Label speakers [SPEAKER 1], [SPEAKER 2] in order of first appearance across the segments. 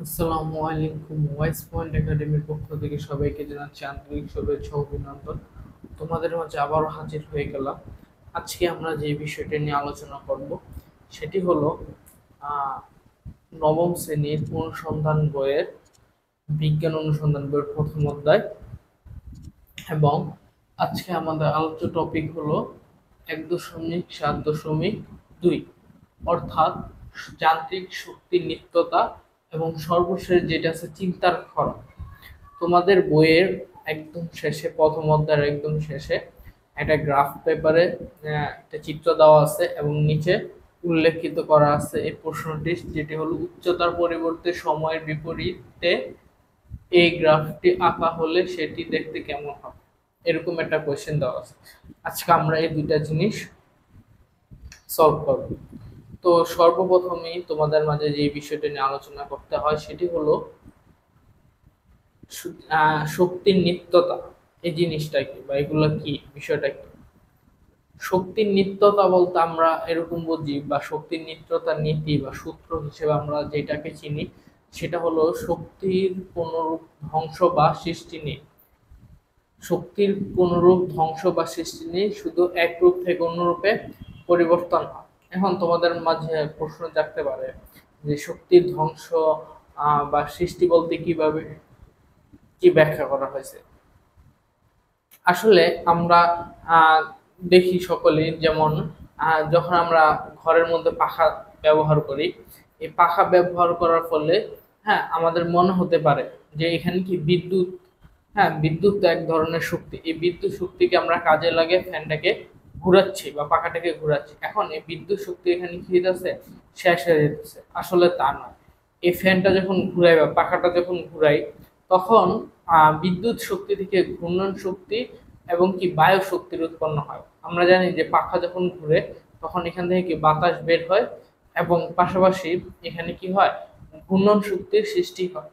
[SPEAKER 1] আসসালামু আলাইকুম। Wise point একাডেমির পক্ষ থেকে সবাইকে জানাচ্ছি আন্তরিক শুভেচ্ছা ও অভিনন্দন। তোমাদের মাঝে আবারও হাজির হয়ে গেলাম। আজকে আমরা যে বিষয়টি নিয়ে আলোচনা করব সেটি হলো আহ, নবম শ্রেণীর অনুসন্ধান বইয়ের বিজ্ঞান অনুসন্ধান বইয়ের প্রথম অধ্যায়। এবং আজকে আমাদের আলোচ্য টপিক হলো 1.7.2, অর্থাৎ যান্ত্রিক শক্তির নিত্যতা এবং সর্বশেষ যেটা আছে চিন্তার খরা। তোমাদের বইয়ের একদম শেষে, প্রথম অধ্যায়ের একদম শেষে একটা গ্রাফ পেপারে একটা চিত্র দেওয়া আছে এবং নিচে উল্লেখিত করা আছে এই প্রশ্নটি, যেটি হলো উচ্চতার পরিবর্তে সময়ের বিপরীতে এই গ্রাফটি আঁকা হলে সেটি দেখতে কেমন হবে, এরকম একটা কোয়েশ্চেন দেওয়া আছে। আজকে আমরা এই দুইটা জিনিস সলভ করব। তো সর্বপ্রথমেই তোমাদের মাঝে যে বিষয়টি নিয়ে আলোচনা করতে হয় সেটি হলো শক্তির নিত্যতা। এই জিনিসটা কি বা এগুলো কি, বিষয়টা কি? শক্তির নিত্যতা বলতে আমরা এরকম বুঝি, বা শক্তির নিত্যতার নীতি বা সূত্র হিসেবে আমরা যেটাকে চিনি সেটা হলো শক্তির কোনরূপ ধ্বংস বা সৃষ্টি নেই। শক্তির কোনরূপ ধ্বংস বা সৃষ্টি নেই, শুধু এক রূপ থেকে অন্য রূপে পরিবর্তন হয়। এখন তোমাদের মাঝে প্রশ্ন জাগতে পারে যে শক্তির ধ্বংস বা সৃষ্টি বলতে কিভাবে, কি ব্যাখ্যা করা হয়েছে? আসলে আমরা আহ, দেখি সকলেই, যেমন যখন আমরা ঘরের মধ্যে পাখা ব্যবহার করি, এই পাখা ব্যবহার করার ফলে হ্যাঁ আমাদের মনে হতে পারে যে এখানে কি বিদ্যুৎ। হ্যাঁ, বিদ্যুৎ তো এক ধরনের শক্তি, এই বিদ্যুৎ শক্তিকে আমরা কাজে লাগে ফ্যানটাকে ঘুরাচ্ছি বা পাখাটাকে ঘুরাচ্ছি। এখন এই বিদ্যুৎ শক্তি এখানে কি হইতেছে, শেষ হয়ে যেতেছে। আসলে তা নয়। এই ফ্যানটা যখন ঘুরাই বা পাখাটা যখন ঘুরাই, তখন বিদ্যুৎ শক্তি থেকে ঘূর্ণন শক্তি এবং কি বায়ু শক্তির উৎপন্ন হয়। আমরা জানি যে পাখা যখন ঘুরে তখন এখান থেকে কি বাতাস বের হয়, এবং পাশাপাশি এখানে কি হয়, ঘূর্ণন শক্তির সৃষ্টি হয়।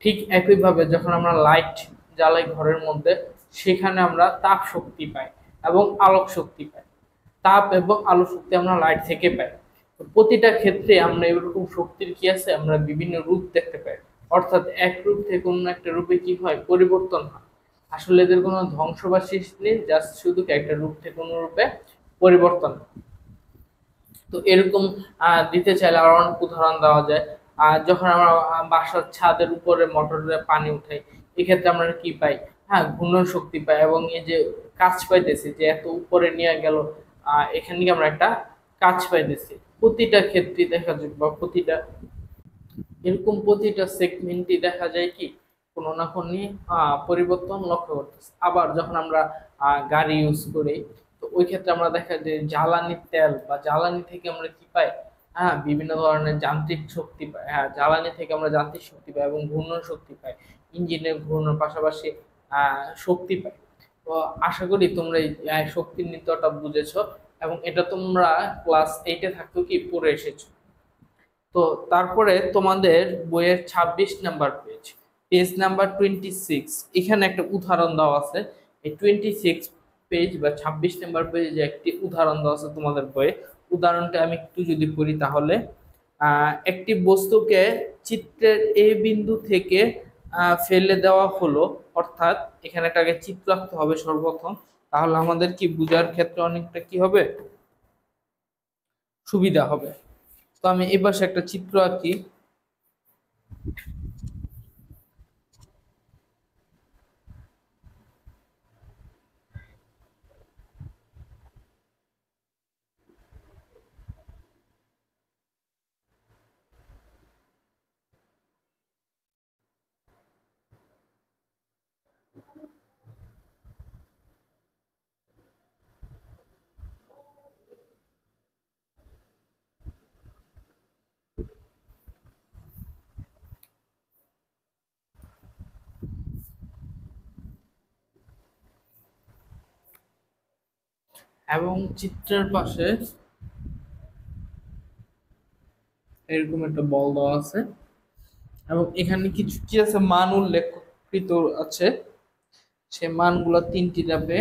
[SPEAKER 1] ঠিক একইভাবে যখন আমরা লাইট জ্বালাই ঘরের মধ্যে, সেখানে আমরা তাপ শক্তি পাই এবং আলোক শক্তি পাই। তাপ এবং আলো শক্তি আমরা লাইট থেকে পাই। তো প্রতিটা ক্ষেত্রে আমরা এরকম শক্তির কি আছে, আমরা বিভিন্ন রূপ দেখতে পাই। অর্থাৎ এক রূপ থেকে অন্য একটা রূপে কি হয়, পরিবর্তন হয়। আসলে এদের কোনো ধ্বংস বা সৃষ্টি নেই, জাস্ট শুধু একটা রূপ থেকে অন্য রূপে পরিবর্তন হয়। তো এরকম দিতে চাইলে আরো অনেক উদাহরণ দেওয়া যায়। যখন আমরা বাসার ছাদের উপরে মোটরে পানি উঠাই, এক্ষেত্রে আমরা কি পাই, হ্যাঁ ঘূর্ণন শক্তি পাই, এবং এই যে কাজ পাইতেছি যে এত উপরে নিয়ে গেল, এখানে কি আমরা একটা কাজ পাইতেছি। প্রতিটা ক্ষেত্রে দেখা যায় বা প্রতিটা এরকম প্রতিটা সেগমেন্টই দেখা যায় কি কোনো না কোনো পরিবর্তন লক্ষ্য করতেছে। আবার যখন আমরা গাড়ি ইউজ করি, তো ওই ক্ষেত্রে আমরা দেখা যায় জ্বালানি তেল বা জ্বালানি থেকে আমরা কি পাই, হ্যাঁ বিভিন্ন ধরনের যান্ত্রিক শক্তি পাই। হ্যাঁ, জ্বালানি থেকে আমরা যান্ত্রিক শক্তি পাই এবং ঘূর্ণন শক্তি পাই, ইঞ্জিনের ঘূর্ণন পাশাপাশি শক্তি পাই। তো আশা করি তোমরা এই শক্তির নীতিটা বুঝেছো, এবং এটা তোমরা ক্লাস 8-এ থাকতো কি পড়ে এসেছো। তো তারপরে তোমাদের বইয়ের 26 নাম্বার পেজ, পেজ নাম্বার 26, এখানে একটা উদাহরণ দেওয়া আছে। এই 26 পেজ বা 26 নাম্বার পেজে একটি উদাহরণ দেওয়া আছে তোমাদের বইয়ে। উদাহরণটা আমি একটু যদি পড়ি তাহলে, একটি বস্তুকে চিত্রের এ বিন্দু থেকে ফেলে দেওয়া হলো। অর্থাৎ এখানে একটা আগে চিত্র আঁকতে হবে সর্বপ্রথম, তাহলে আমাদের কি বোঝার ক্ষেত্রে অনেকটা কি হবে, সুবিধা হবে। তো আমি এই পাশে একটা চিত্র আঁকি। এবং চিত্রের পাশে এরকম একটা বল দেওয়া আছে, এবং এখানে কিছু কি আছে, মান উল্লেখিত আছে। সে মানগুলো তিনটি ধাপে,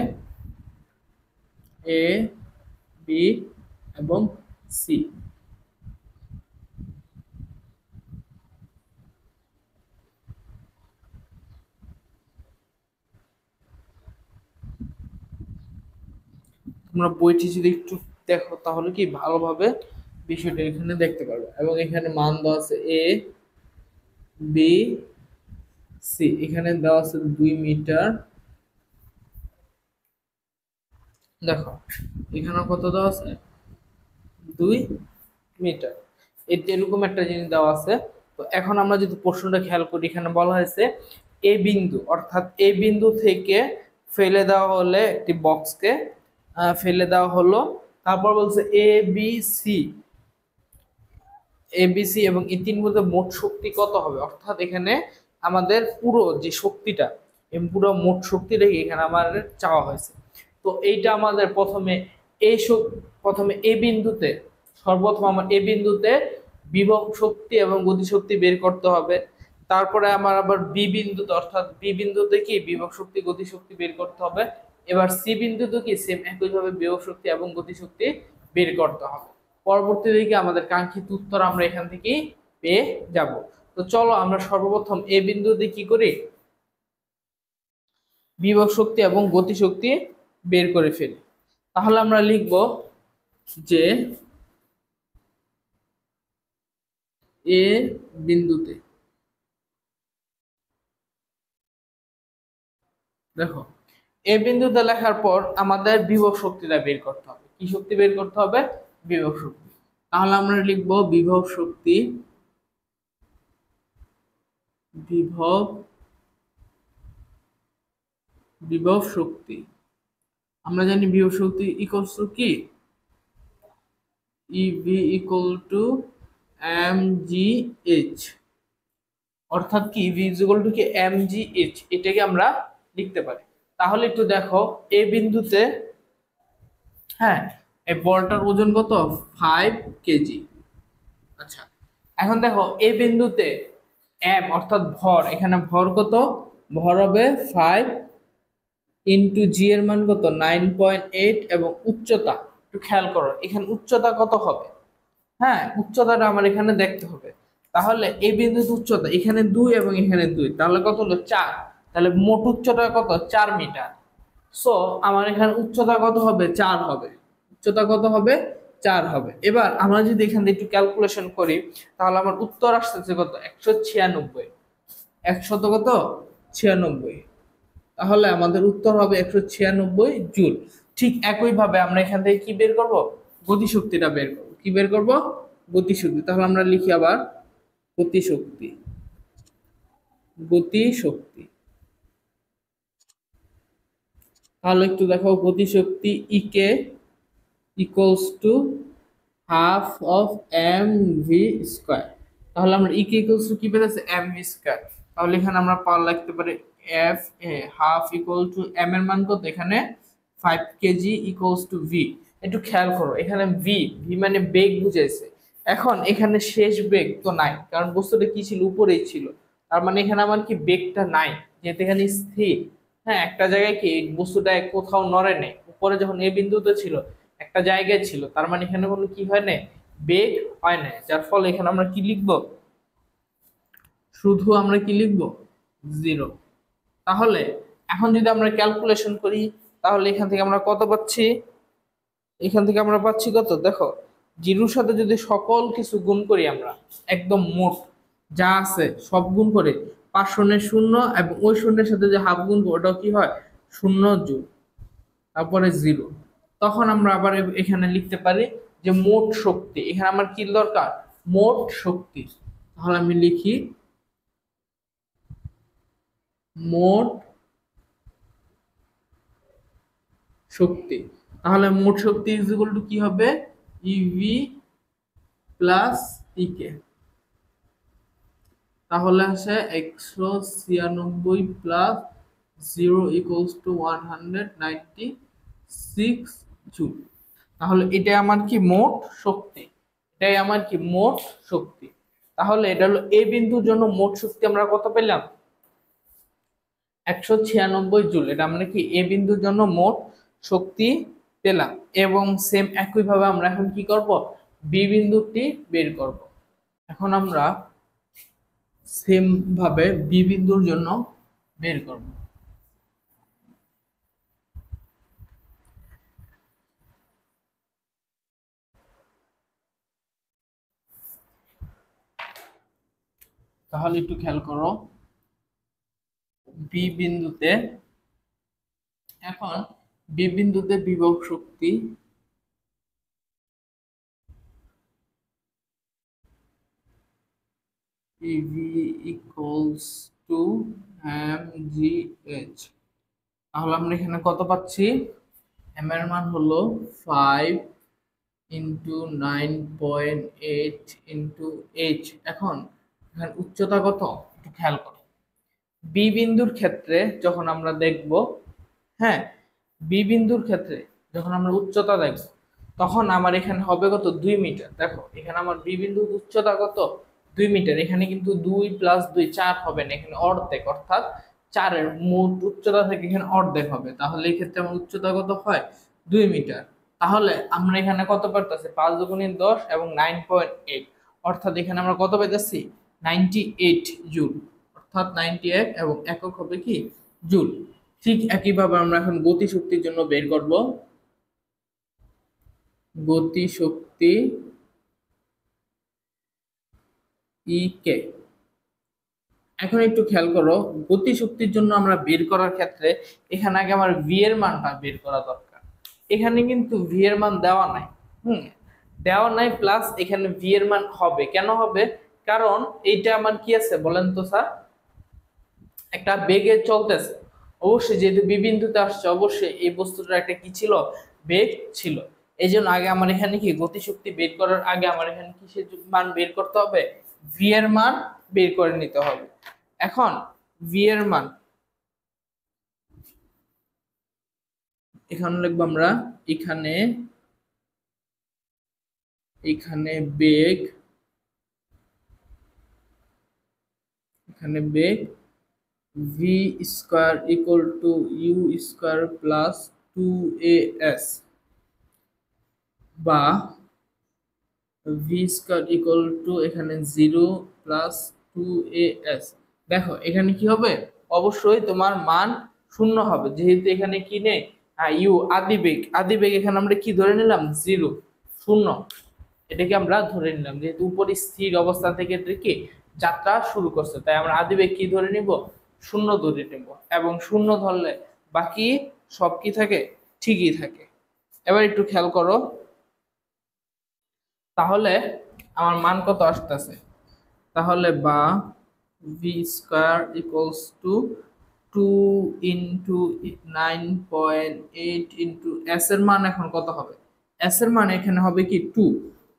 [SPEAKER 1] এ, বি এবং সি। তোমরা বইটি যদি একটু দেখো তাহলে কি ভালোভাবে বিষয়টা এখানে দেখতে পারবে। এবং এখানে মান দেওয়া আছে এ বি সি, এখানে দেওয়া আছে 2 মিটার। দেখো এখানে কত দেওয়া আছে, 2 মিটার। এরকম একটা জিনিস দেওয়া আছে। তো এখন আমরা যদি প্রশ্নটা খেয়াল করি, এখানে বলা হয়েছে এ বিন্দু, অর্থাৎ এ বিন্দু থেকে ফেলে দেওয়া হলে একটি বক্সকে ফেলে দেওয়া হলো। তারপর বলছে এ বি সি, এবিসি এবং এই তিন মধ্যে মোট শক্তি কত হবে, অর্থাৎ এখানে আমাদের পুরো যে শক্তিটা, এই পুরো মোট শক্তিটাকে এখানে আমাদের চাওয়া হয়েছে। তো এইটা আমাদের প্রথমে এ বিন্দুতে, সর্বপ্রথম আমার এ বিন্দুতে বিভব শক্তি এবং গতিশক্তি বের করতে হবে। তারপরে আমার আবার বি বিন্দুতে, অর্থাৎ বি বিন্দুতে কি বিভব শক্তি গতিশক্তি বের করতে হবে। এবার সি বিন্দুতে কি সেম একইভাবে বিভব শক্তি এবং গতিশক্তি বের করতে হবে। পরবর্তী দিকে আমাদের কাঙ্ক্ষিত উত্তর আমরা এখান থেকে পেয়ে যাব। তো চলো আমরা সর্বপ্রথম এ বিন্দুতে কি করি, বিভব শক্তি এবং গতিশক্তি বের করে ফেলি। তাহলে আমরা লিখব যে এ বিন্দুতে, দেখো এ বিন্দুতে লেখার পর আমাদের বিভব শক্তিটা বের করতে হবে। কি শক্তি বের করতে হবে, বিভব শক্তি। তাহলে আমরা লিখব বিভব শক্তি, বিভব বিভব শক্তি। আমরা জানি বিভব শক্তি ইকুয়ালস টু কি, EV equal to M G H, অর্থাৎ কি ভি ইকুয়াল টু কি এম জি এইচ, এটাকে আমরা লিখতে পারি। তাহলে একটু দেখো এ বিন্দুতে, হ্যাঁ এই বলটার ওজন কত, 5 কেজি। আচ্ছা এখন দেখো এই বিন্দুতে এম অর্থাৎ ভর, এখানে ভর কত, ভর হবে 5 ইন্টু জি এর মান কত 9.8 এবং উচ্চতা একটু খেয়াল করো এখানে উচ্চতা কত হবে। হ্যাঁ উচ্চতাটা আমার এখানে দেখতে হবে। তাহলে এই বিন্দুর উচ্চতা এখানে 2 এবং এখানে 2, তাহলে কত হলো 4। তাহলে মোট উচ্চতা কত, 4 মিটার। সো আমার এখানে উচ্চতা কত হবে, 4 হবে। উচ্চতা কত হবে, 4 হবে। এবার আমরা যদি এখান থেকে একটু ক্যালকুলেশন করি, তাহলে আমার উত্তর আসতেছে কত, 196। 100 কত, 96। তাহলে আমাদের উত্তর হবে 196 জুল। ঠিক একইভাবে আমরা এখান থেকে কি বের করব, গতিশক্তিটা বের করব। কি বের করব, গতিশক্তি। তাহলে আমরা লিখি আবার গতিশক্তি, গতিশক্তি। তাহলে একটু দেখো গতিশক্তি E K equals to half of M V square. তাহলে আমরা ইকে ইকুয়ালস টু কি পেয়েছি, এম ভি স্কোয়ার। তাহলে এখানে আমরা পাওয়ার লিখতে পারি F A half equal to M এর মান কত, এখানে 5 কেজি ইকুয়ালস টু ভি। একটু খেয়াল করো এখানে ভি, ভি মানে বেগ বুঝাইছে। এখন এখানে শেষ বেগ তো নাই, কারণ বস্তুটা কি ছিল, উপরেই ছিল। তার মানে এখানে আমার কি বেগটা নাই, যেহেতু এখানে স্থির। হ্যাঁ একটা জায়গায় কি বস্তুটা কোথাও নড়ে নেই, উপরে যখন এ বিন্দুতে ছিল একটা জায়গায় ছিল, তার মানে এখানে কোনো কি হয় না, বেগ হয় না। যার ফলে এখানে আমরা কি লিখবো, শুধু আমরা কি লিখবো, 0। তাহলে এখন যদি আমরা ক্যালকুলেশন করি, তাহলে এখান থেকে আমরা কত পাচ্ছি, এখান থেকে আমরা পাচ্ছি কত, দেখো জিরোর সাথে যদি সকল কিছু গুণ করি আমরা, একদম মোট যা আছে সব গুণ করে 5 শূন্যের 0 এবং ওই শূন্যের সাথে যে হাফ গুণ করবো ওটাও কি হয় 0 জুল, তারপরে 0। তখন আমরা আবার এখানে লিখতে পারি যে মোট শক্তি, এখানে আমার কি দরকার, মোট শক্তি। তাহলে আমি লিখি মোট শক্তি। তাহলে মোট শক্তি ইজ ইকুয়াল টু কি হবে, ইভি প্লাস ইকে। তাহলে আছে 196 প্লাস 0 ইকুয়ালস টু 196 জুল। তাহলে এটাই আমার কি মোট শক্তি, এটাই আমার কি মোট শক্তি। তাহলে এটা হলো এ বিন্দুর জন্য মোট শক্তি আমরা কত পেলাম, 196 জুল। এটা আমরা কি এ বিন্দুর জন্য মোট শক্তি পেলাম। এবং সেম একইভাবে আমরা এখন কি করব, বি বিন্দুটি বের করব। এখন আমরা সেম ভাবে বি বিন্দুর জন্য বের করব। তাহলে একটু খেয়াল করো, বি বিন্দুতে, এখন বি বিন্দুতে বিভব শক্তি EV equals to mgh। তাহলে আমরা এখানে কত পাচ্ছি, m এর মান হলো 5 ইন্টু 9.8 ইন্টু h। এখন এখানে উচ্চতা কত একটু খেয়াল করো, বি বিন্দুর ক্ষেত্রে যখন আমরা দেখব, হ্যাঁ, বি বিন্দুর ক্ষেত্রে যখন আমরা উচ্চতা দেখব, তখন আমার এখানে হবে কত 2 মিটার। দেখো এখানে আমার বি বিন্দুর উচ্চতা কত 2 মিটার। এখানে কিন্তু 2 প্লাস 2 4 হবে না, এখানে অর্ধেক, অর্থাৎ 4-এর মোট উচ্চতা থেকে এখানে অর্ধেক হবে। তাহলে এই ক্ষেত্রে আমার উচ্চতা কত হয় 2 মিটার। তাহলে আমরা এখানে কত পাইতেছি 5 দুগুণে 10 এবং 9.8, অর্থাৎ এখানে আমরা কত পাইতেছি 98 জুল, অর্থাৎ 98 এবং একক হবে কি জুল। ঠিক একইভাবে আমরা এখন গতি শক্তির জন্য বের করব, গতি শক্তি ই কে। এখন একটু খেয়াল করো, গতি শক্তির জন্য আমরা বের করার ক্ষেত্রে এখানে আগে আমার ভি এর মানটা বের করা দরকার। এখানে কিন্তু ভি এর মান দেওয়া নাই, দেওয়া নাই, প্লাস এখানে ভি এর মান হবে, কেন হবে, কারণ এইটা আমার কি আছে বলেন তো স্যার, একটা বেগে চলতেছে, অবশ্যই যেহেতু বি বিন্দুতে আসছে অবশ্যই এই বস্তুটার একটা কি ছিল, বেগ ছিল। এই জন্য আগে আমার এখানে কি গতিশক্তি বের করার আগে আমার এখানে কিসের মান বের করতে হবে, ভি এর মান বের করে নিতে হবে। এখন ভি এর মান এখানে লিখবো আমরা, এখানে এখানে বেগ, এখানে বেগ V square equal to U square plus 2as, বা ভি স্কয়ার ইকুয়াল টু এখানে 0 প্লাস 2as। দেখো এখানে কি হবে, অবশ্যই তোমার মান শূন্য হবে, যেহেতু এখানে কি নেই ইউ আদিবেগ, আদিবেগ এখানে আমরা কি ধরে নিলাম 0 শূন্য, এটাকে আমরা ধরে নিলাম, যেহেতু উপরে স্থির অবস্থা থেকে কি যাত্রা শুরু করছে, তাই আমরা আদিবেগ কি ধরে নিব শূন্য ধরে নিব, এবং শূন্য ধরলে বাকি সব কি থাকে ঠিকই থাকে। এবার একটু খেয়াল করো, তাহলে আমার মান কত আসতেছে, তাহলে বা V square equals to 2 into 9.8 into S এর মান এখন কত হবে, এস এর মান এখানে হবে কি 2।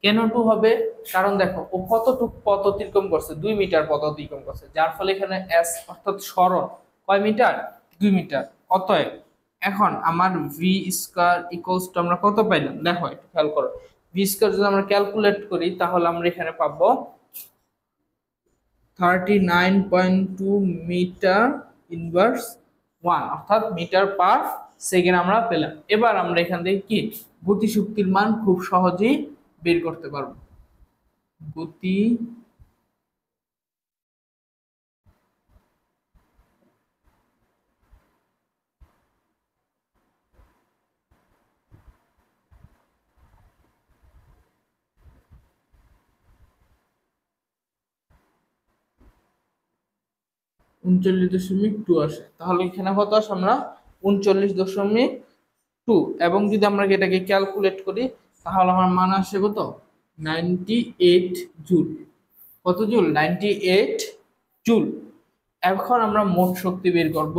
[SPEAKER 1] কেন 2 হবে, কারণ দেখো ও কতটুক পথ অতিক্রম করছে 2 মিটার পথ অতিক্রম করছে, যার ফলে এখানে এস অর্থাৎ সরণ কয় মিটার 2 মিটার। অতএব এখন আমার ভি স্কয়ার ইকুয়ালস টু আমরা কত পাইলাম, দেখো একটু খেয়াল করো, ভি স্কয়ার যদি আমরা ক্যালকুলেট করি তাহলে আমরা এখানে পাবো 39.2 মিটার ইনভার্স 1, অর্থাৎ মিটার পার সেকেন্ড আমরা পেলাম। এবার আমরা এখান থেকে কি গতি শক্তির মান খুব সহজেই বের করতে পারবো। গতি 39.2 আসে, তাহলে এখানে কত আসে আমরা 39.2, এবং যদি আমরা এটাকে ক্যালকুলেট করি তাহলে আমার মান আসে কত 98 জুল। কত জুল 98 জুল। এখন আমরা মোট শক্তি বের করব,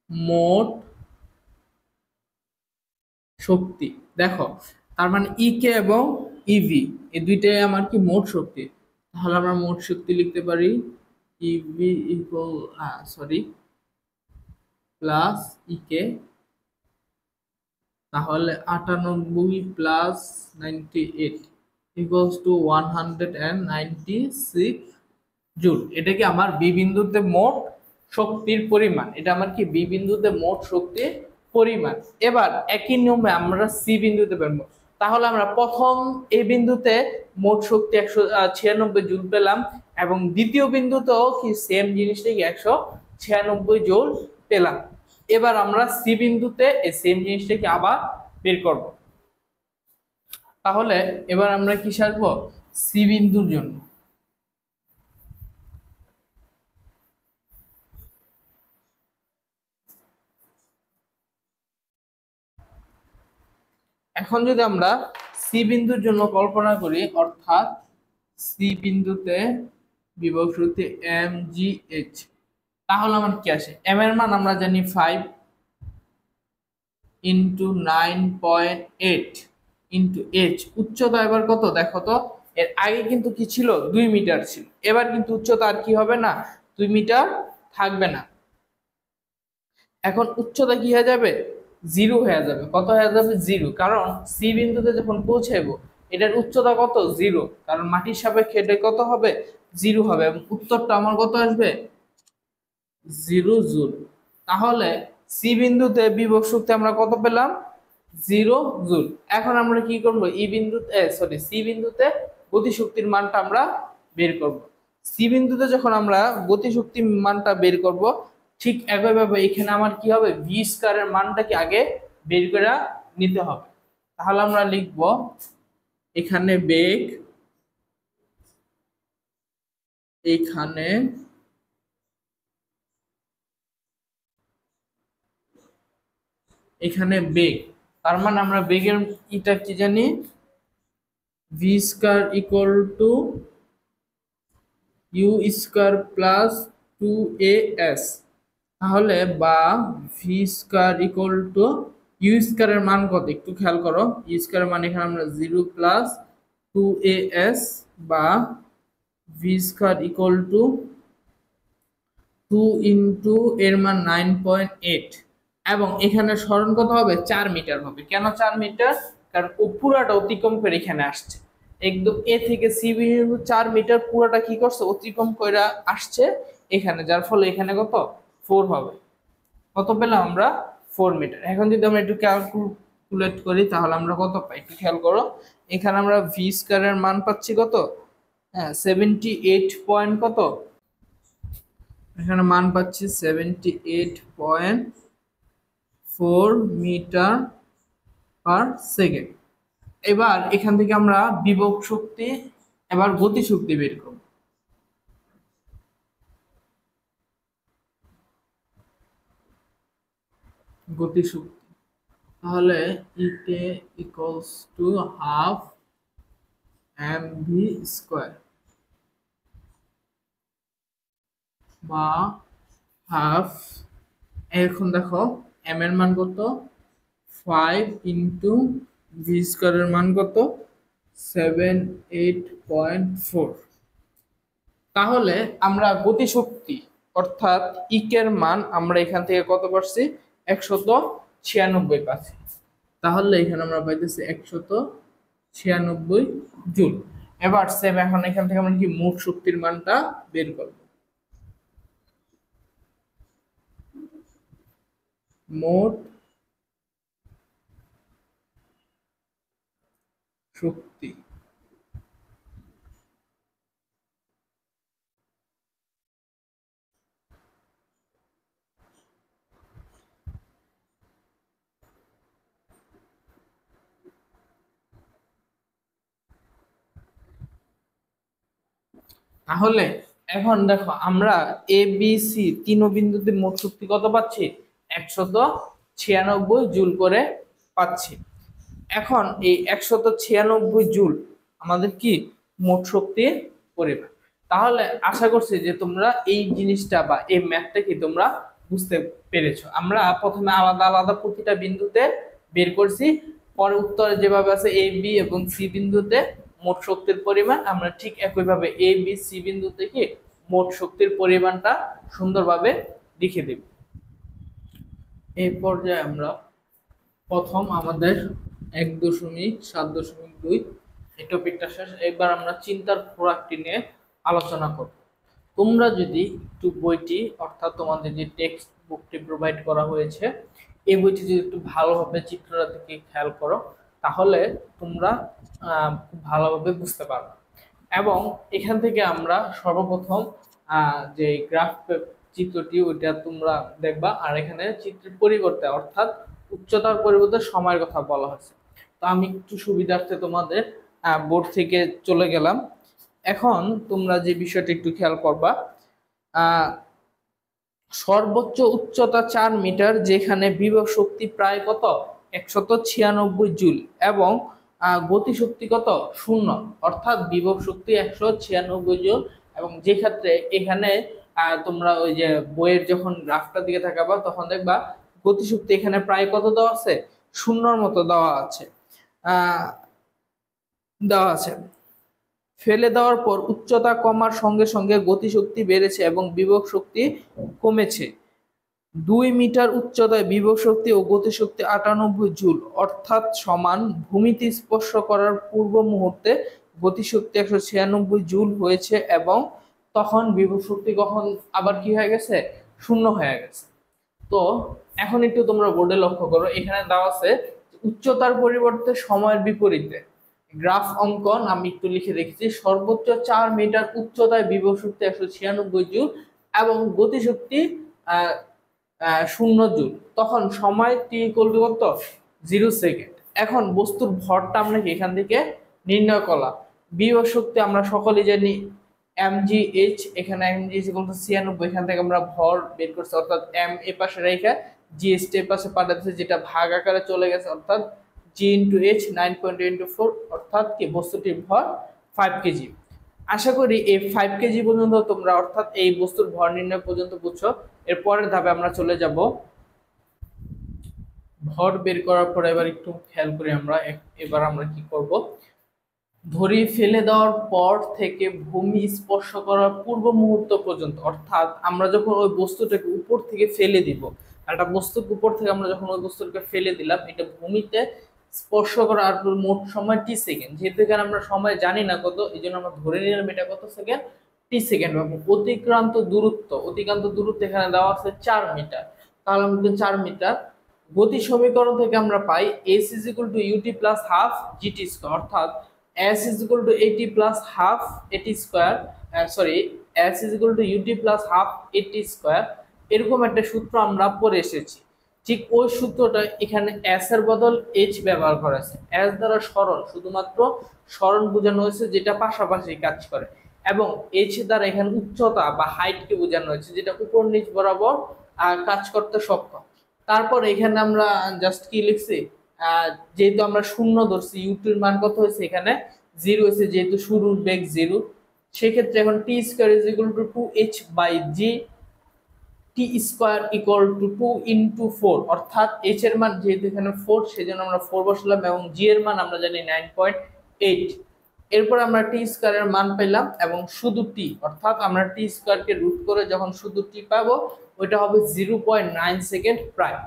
[SPEAKER 1] মোট শক্তি। দেখো তার মানে ইকে এবং ইভি এই দুইটাই আমার কি মোট শক্তি, তাহলে আমরা মোট শক্তি লিখতে পারি ইভি ইকুয়াল সরি প্লাস ইকে, তাহলে 98 প্লাস 98 ইকুয়ালস টু 196 জুল। এটা কি আমার বি বিন্দুতে মোট শক্তির পরিমাণ, এটা আমার কি বি বিন্দুতে মোট শক্তির পরিমাণ। এবার একই নিয়মে আমরা সি বিন্দুতে পেলাম, তাহলে আমরা প্রথম এই বিন্দুতে মোট শক্তি 196 জুল পেলাম, এবং দ্বিতীয় বিন্দুতেও কি সেম জিনিসটাকে 196 জুল পেলাম। এবার আমরা সি বিন্দুতে এই সেম জিনিসটাকে আবার বের করব। তাহলে এবার আমরা কি সারবো, সি বিন্দুর জন্য। এখন যদি আমরা সি বিন্দুর জন্য কল্পনা করি, অর্থাৎ সি বিন্দুতে বিভব শক্তি এম জি এইচ, তাহলে আমার কি আসে? এম এর মান আমরা জানি 5 ইন্টু 9.8 ইন্টু এইচ। উচ্চতা এবার কত দেখো তো, এর আগে কিন্তু কি ছিল? 2 মিটার ছিল। এবার কিন্তু উচ্চতা আর কি হবে না, 2 মিটার থাকবে না। এখন উচ্চতা কি হয়ে যাবে? জিরো হয়ে যাবে। কত হয়ে যাবে? জিরো। কারণ সি বিন্দুতে যখন পৌঁছাবো এটার উচ্চতা কত? জিরো। কারণ মাটির সাপেক্ষে এটা কত হবে? জিরো হবে। এবং উত্তরটা আমার কত আসবে? 0 জুল। তাহলে সি বিন্দুতে বিভব শক্তি আমরা কত পেলাম? 0 জুল। এখন আমরা কি করব? ই বিন্দুতে সি বিন্দুতে গতি শক্তির মানটা আমরা বের করব। সি বিন্দুতে যখন আমরা গতি শক্তির মানটা বের করব, ঠিক একইভাবে এখানে আমার কি হবে? ভি স্কয়ারের মানটাকে আগে বের করে নিতে হবে। তাহলে আমরা লিখব এখানে বেগ, এখানে বেগ, তার মানে আমরা বেগের এটা কি জানি? V square equal to U square plus 2as। তাহলে বা V square equal to U স্কয়ারের মান কত একটু খেয়াল করো। ইউ স্কয়ারের মান এখানে আমরা 0 প্লাস 2as বা V square equal to 2 into এর মান 9.8, এবং এখানে সরণ কত হবে? 4 মিটার হবে। কেন 4 মিটার? কারণ ও পুরাটা অতিক্রম করে এখানে আসছে। একদম এ থেকে সি বিন্দু 4 মিটার পুরাটা কি করছে? অতিক্রম করে আসছে এখানে, যার ফলে এখানে কত? 4 হবে। কত পেলাম আমরা? 4 মিটার। এখন যদি আমরা একটু ক্যালকুলেট করি তাহলে আমরা কত পাই একটু খেয়াল করো। এখানে আমরা ভি স্কয়ারের মান পাচ্ছি কত? হ্যাঁ 78 পয়েন্ট কত, এখানে মান পাচ্ছি 78.4 মিটার পার সেকেন্ড। এবার এখান থেকে আমরা বিভব শক্তি, এবার গতি শক্তি বের করব। গতি শক্তি তাহলে ইতে equals to half M V square বা হাফ। এখন দেখো এম এর মান কত? 5 ইন্টু ভি স্কয়ারের মান কত? 78.4। তাহলে আমরা গতিশক্তি অর্থাৎ ইকের মান আমরা এখান থেকে কত পাচ্ছি? 196 পাচ্ছি। তাহলে এখানে আমরা পাইতেছি 196 জুল। এবার সেম এখন এখান থেকে আমরা কি মোট শক্তির মানটা বের করব। মোট শক্তি তাহলে এখন দেখো আমরা এ বি সি তিন বিন্দুতে মোট শক্তি কত পাচ্ছি? 196 জুল করে পাচ্ছি। এখন এই 196 জুল আমাদের কি মোট শক্তির পরিমাণ। তাহলে আশা করছি যে তোমরা এই জিনিসটা বা এই ম্যাথটা কি তোমরা বুঝতে পেরেছো। আমরা প্রথমে আলাদা আলাদা প্রতিটা বিন্দুতে বের করছি, পরে উত্তরে যেভাবে আছে এ বি এবং সি বিন্দুতে মোট শক্তির পরিমাণ, আমরা ঠিক একইভাবে এ বি সি বিন্দুতে কি মোট শক্তির পরিমাণটা সুন্দরভাবে লিখে দেব। এই পর্যায়ে আমরা প্রথম আমাদের 1.7.2 এই টপিকটা শেষ। এবার আমরা চিন্তার খোরাকটি নিয়ে আলোচনা করব। তোমরা যদি একটু বইটি অর্থাৎ তোমাদের যে টেক্সট বুকটি প্রোভাইড করা হয়েছে এই বইটি যদি একটু ভালোভাবে চিত্রটা থেকে খেয়াল করো তাহলে তোমরা খুব ভালোভাবে বুঝতে পারবে। এবং এখান থেকে আমরা সর্বপ্রথম যে গ্রাফ চিত্রটি ওইটা তোমরা দেখবা, আর এখানে চিত্রের পরিবর্তে অর্থাৎ উচ্চতার পরিবর্তে সময়ের কথা বলা হয়েছে। তো আমি একটু সুবিধার্থে তোমাদের বোর্ড থেকে চলে গেলাম। এখন তোমরা যে বিষয়টা একটু খেয়াল করবা, সর্বোচ্চ উচ্চতা 4 মিটার, যেখানে বিভব শক্তি প্রায় কত 196 জুল এবং গতিশক্তি কত 0, অর্থাৎ বিভব শক্তি 196 জুল। এবং যে ক্ষেত্রে এখানে তোমরা ওই যে বইয়ের যখন গ্রাফটা দিকে তাকাবা তখন দেখবা গতিশক্তি এখানে প্রায় কত দেওয়া আছে, 0-র মতো দেওয়া আছে। ফেলে দেওয়ার পর উচ্চতা কমার সঙ্গে সঙ্গে গতিশক্তি বেড়েছে এবং বিভব শক্তি কমেছে। 2 মিটার উচ্চতায় বিভব শক্তি ও গতিশক্তি 98 জুল, অর্থাৎ সমান। ভূমিতে স্পর্শ করার পূর্ব মুহূর্তে গতিশক্তি 196 জুল হয়েছে এবং তখন বিভব শক্তি কখন আবার কি হয়ে গেছে, 0 হয়ে গেছে। তো এখন একটু তোমরা বোর্ডে লক্ষ্য করো, এখানে দেওয়া আছে উচ্চতার পরিবর্তে সময়ের বিপরীতে গ্রাফ অঙ্কন। আমি একটু লিখে রেখেছি, সর্বোচ্চ 4 মিটার উচ্চতায় বিভব শক্তি 196 জুল এবং গতিশক্তি 0 জুল, তখন সময় t ইকুয়াল টু কত 0 সেকেন্ড। এখন বস্তুর ভরটা আমরা এখান থেকে নির্ণয় করলাম। বিভব শক্তি আমরা সকলেই জানি mgh, এখানে mg ইকুয়াল টু 96, এখান থেকে আমরা ভর বের করছি, অর্থাৎ m এ পাশে রেখে g এর পাশে পাঠাচ্ছি, যেটা ভাগ আকারে চলে গেছে, অর্থাৎ g into h 9.4, অর্থাৎ কি বস্তুটির ভর 5 কেজি। আশা করি এই 5 কেজি পর্যন্ত তোমরা, অর্থাৎ এই বস্তুর ভর নির্ণয় পর্যন্ত বুঝছো। এর পরের ধাপে আমরা চলে যাব ভর বের করার পরে। এবার একটু খেয়াল করি আমরা, এবার আমরা কি করব, ধরি ফেলে দেওয়ার পর থেকে ভূমি স্পর্শ করার পূর্ব মুহূর্ত পর্যন্ত, অর্থাৎ আমরা যখন ওই বস্তুটাকে উপর থেকে ফেলে দিব, একটা বস্তুর উপর থেকে আমরা যখন ওই বস্তুটাকে ফেলে দিলাম, এটা ভূমিতে স্পর্শ করার মোট সময় টি সেকেন্ড। যেহেতু এখানে আমরা সময় জানি না কত, এই জন্য আমরা ধরে নিলাম এটা কত সেকেন্ড, টি সেকেন্ড। এবং অতিক্রান্ত দূরত্ব এখানে দেওয়া আছে 4 মিটার, তাহলে আমাদের 4 মিটার। গতি সমীকরণ থেকে আমরা পাই s is equal to ut plus half gt square, অর্থাৎ s is equal to at plus half at square, s is equal to ut plus half at square, এরকম একটা সূত্র আমরা পড়ে এসেছি। ঠিক ওই সূত্রটা এখানে s এর বদল h ব্যবহার করা আছে। s দ্বারা সরণ, শুধুমাত্র সরণ বোঝানো হয়েছে, যেটা পাশাপাশি কাজ করে, এবং h দ্বারা এখানে উচ্চতা বা হাইটকে বোঝানো হয়েছে, যেটা উপর নিচ বরাবর কাজ করতে সক্ষম। তারপর এখানে আমরা জাস্ট কি লিখছি, যেহেতু আমরা 0 ধরছি, ইউটির মান কত হয়েছে এখানে 0 হয়েছে, যেহেতু শুরুর বেগ 0, সেক্ষেত্রে এখন T square is equal to 2h by G, T square equal to 2 into 4, অর্থাৎ h এর মান যেহেতু এখানে 4, সেজন্য আমরা 4 বসালাম, এবং জি এর মান আমরা জানি 9.8। এরপর আমরা টি স্কয়ারের মান পেলাম এবং শুধু টি, অর্থাৎ আমরা টি স্কয়ারকে রুট করে যখন শুধু টি পাবো, ওইটা হবে 0.9 সেকেন্ড প্রায়।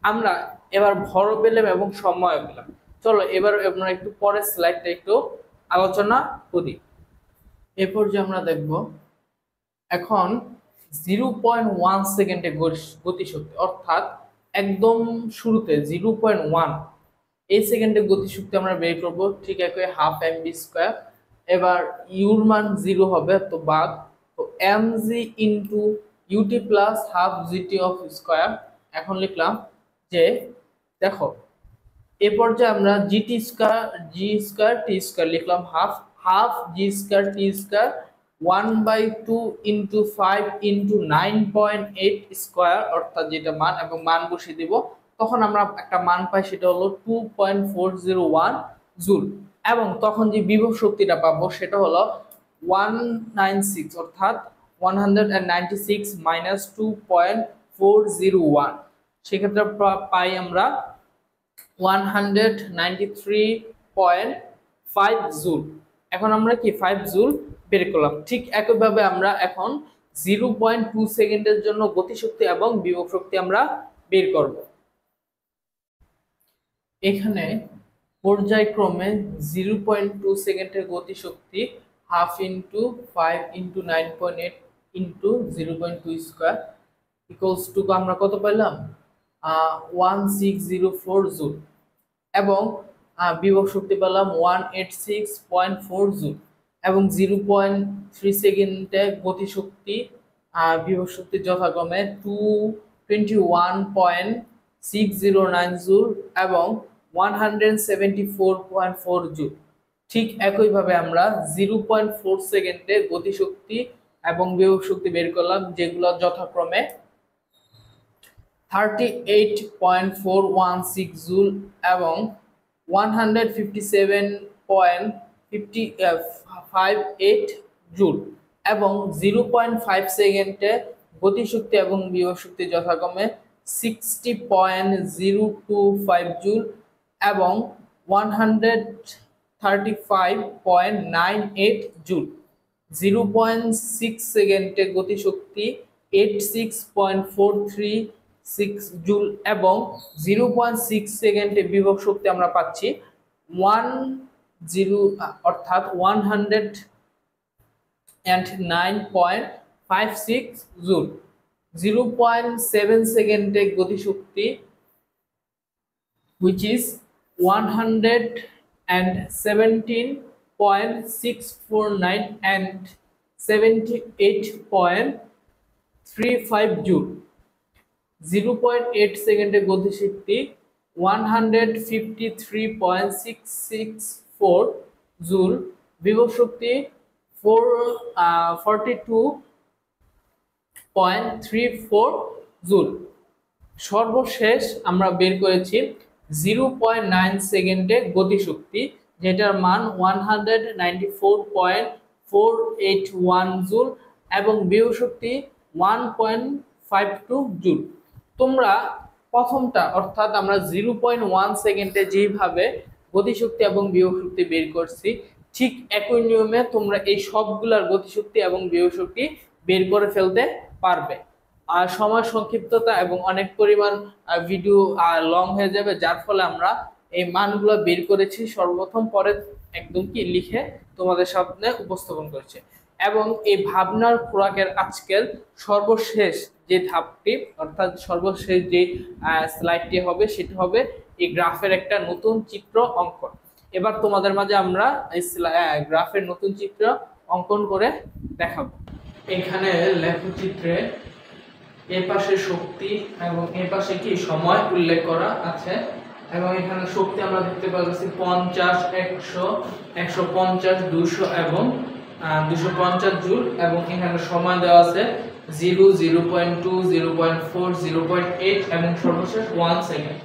[SPEAKER 1] আমরা এবার ভর পেলাম এবং সময় পেলাম। চলো এবার আমরা একটু পরের স্লাইডটা একটু আলোচনা করি। এরপর যে আমরা দেখব এখন 0.1 সেকেন্ডে গতিশক্তি, অর্থাৎ একদম শুরুতে 0.1 এই সেকেন্ডে গতিশক্তি আমরা বের করব, ঠিক একই হাফ mv স্কয়ার। এবার ইউর মান 0 হবে, তো বাদ, তো mg into ut plus half gt of square. এখন লিখলাম যে দেখো এ পর্যায়ে আমরা gt স্কয়ার জি স্কয়ার টি স্কয়ার লিখলাম, হাফ জি স্কয়ার টি স্কয়ার 1/2 ইনটু 5 ইনটু 9.8 স্কয়ার, অর্থাৎ যেটা মান, এবং মান বসিয়ে দিব, তখন আমরা একটা মান পাই, সেটা হলো 2.401 জুল। এবং তখন যে বিভব শক্তিটা পাবো সেটা হলো 196, অর্থাৎ 196 মাইনাস 2.401, সেক্ষেত্রে পাই আমরা 193.5 জুল। এখন আমরা কি 5 জুল বের করলাম। ঠিক একইভাবে আমরা এখন 0.2 সেকেন্ডের জন্য গতিশক্তি এবং বিভব শক্তি আমরা বের করব। এখানে পর্যায়ক্রমে 0.2 সেকেন্ডের গতিশক্তি half into 5 into 9.8 into 0.2 square equals to আমরা কত পেলাম 1604 জুল, এবং বিভব শক্তি পেলাম 186.4 জুল, এবং 0.3 সেকেন্ডে গতিশক্তি বিভব শক্তি যথাক্রমে 221.609 জুল এবং 174.4 জুল। ঠিক একইভাবে আমরা 0.4 সেকেন্ডে গতিশক্তি এবং বিভব শক্তি বের করলাম, যেগুলো যথাক্রমে 38.416 জুল এবং 157.58 জুল, এবং 0.5 সেকেন্ডে গতিশক্তি এবং বিভব শক্তি যথাক্রমে 60.025 জুল এবং 135.98 জুল। 0.6 সেকেন্ডে গতিশক্তি 86.436 জুল এবং 0.6 সেকেন্ডে বিভব শক্তি আমরা পাচ্ছি 109.56 জুল। 0.7 সেকেন্ডে গতিশক্তি which is 117.649 and 78.35 জুল। 0.8 সেকেন্ডে গতিশক্তি 153.664 জুল, বিভব শক্তি 42.34 জুল। সর্বশেষ আমরা বের করেছি 0.9 সেকেন্ডে গতিশক্তি, যেটার মান 194.481 জুল এবং বিভব শক্তি 1.52 জুল। তোমরা প্রথমটা অর্থাৎ আমরা 0.1 সেকেন্ডে যেভাবে গতিশক্তি এবং বিভব শক্তি বের করছি, ঠিক একই নিয়মে তোমরা এই সবগুলার গতিশক্তি এবং বিভব শক্তি বের করে ফেলতে পারবে। আর সময় সংক্ষিপ্ততা এবং অনেক পরিমাণ ভিডিও লং হয়ে যাবে, যার ফলে আমরা এই মানগুলো বের করেছি সর্বপ্রথম, পরে একদম কি লিখে তোমাদের সামনে উপস্থাপন করেছে। এবং এই ভাবনার খোরাকের আজকের সর্বশেষ যে ধাপটি অর্থাৎ সর্বশেষ যে স্লাইডটি হবে সেটা হবে এই গ্রাফের একটা নতুন চিত্র অঙ্কন। এবার তোমাদের মাঝে আমরা এই গ্রাফের নতুন চিত্র অঙ্কন করে দেখাবো। এখানে লেখচিত্রে এই পাশে শক্তি এবং এই পাশে কি সময় উল্লেখ করা আছে, এবং এখানে শক্তি আমরা দেখতে পাচ্ছি 50, 100, 150, 200 এবং 250 জুল, এবং এখানে সময় দেওয়া আছে 0, 0.2, 0.4, 0.8 এবং সর্বশেষ 1 সেকেন্ড।